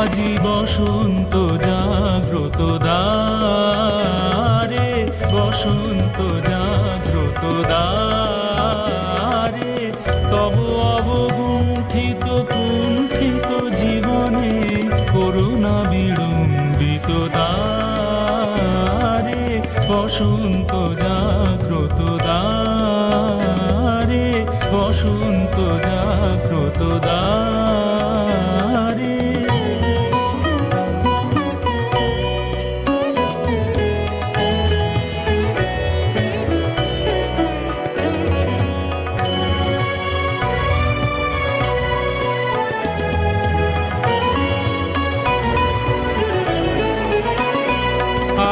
আজি বসন্ত জাগ্রত দ্বারে, বসন্ত জাগ্রত দ্বারে, তব অবগুণ্ঠিত কুণ্ঠিত জীবনে করুণা বিড়ম্বিত দ্বারে, বসন্ত জাগ্রত দ্বারে, বসন্ত জাগ্রত দ্বারে।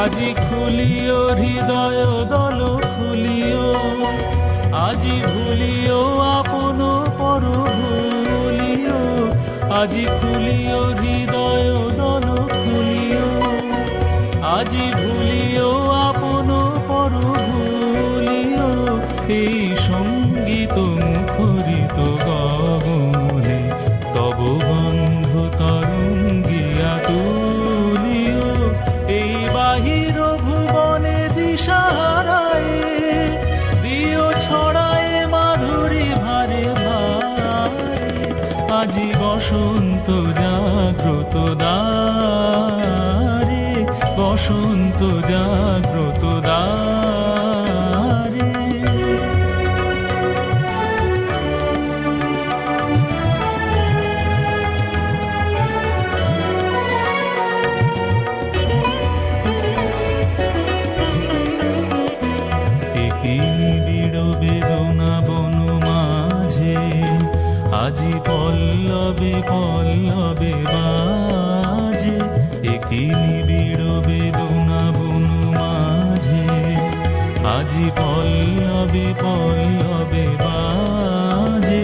আজি খুলিও হৃদয় দল খুলিও, আজি ভুলিও আপন পর ভুলিও, আজি খুলিও হৃদয় দল খুলিও, আজি ভুলিও আপন পর ভুলিও। এই সঙ্গীত মুখরিত গগনে তব গন্ধ তরঙ্গিয়া তুলিও। এই বাহির ভুবনে দিশাহারায় দিও ছড়ায় মাধুরী ভারে ভারে। আজি বসন্ত জাগ্রত দ্বারে, বসন্ত জাগ্রত দ্বারে। কি নিবিড় বেদনা বন মাঝে, আজি পল্লবে পল্লবে বাজে। কি নিবিড় বেদনা বন মাঝে, আজি পল্লবে পল্লবে বাজে।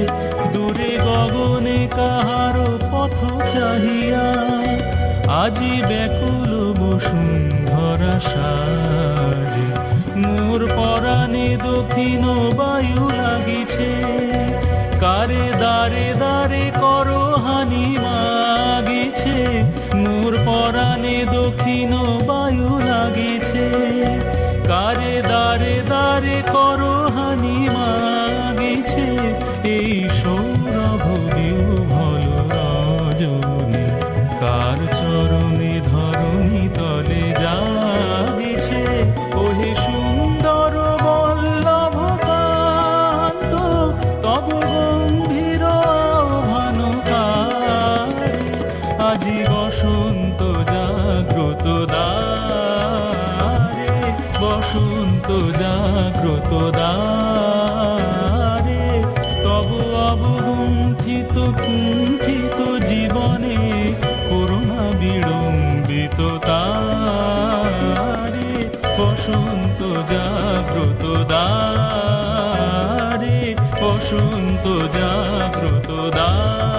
দূরে গগনে কাহার পথ চাহিয়া, আজি ব্যাকুল বসুন্ধরা সাজে। মোর পরাণে দক্ষিণ বায়ু লাগিছে, কারে দারে দারে করো হানি মাগিছে। মোর পরাণে দক্ষিণ বায়ু লাগিছে, কারে দারে দারে করো হানি মাগিছে। এই সৌরভ বিহ্বল রজনী, কার চরণে ধরণী তলে জাগিছে। ওহে সুন্দর বল্লভ কান্ত, তব গম্ভীর আহ্বানকারে। আজি বসন্ত জাগ্রত দ্বারে, বসন্ত জাগ্রত দ্বারে, তব অবগুণ্ঠিত কুণ্ঠিত জীবনে করুণা বিড়ম্বিত তারে। বসন্ত জাগ্রত দ্বারে, বসন্ত জাগ্রত দ্বারে।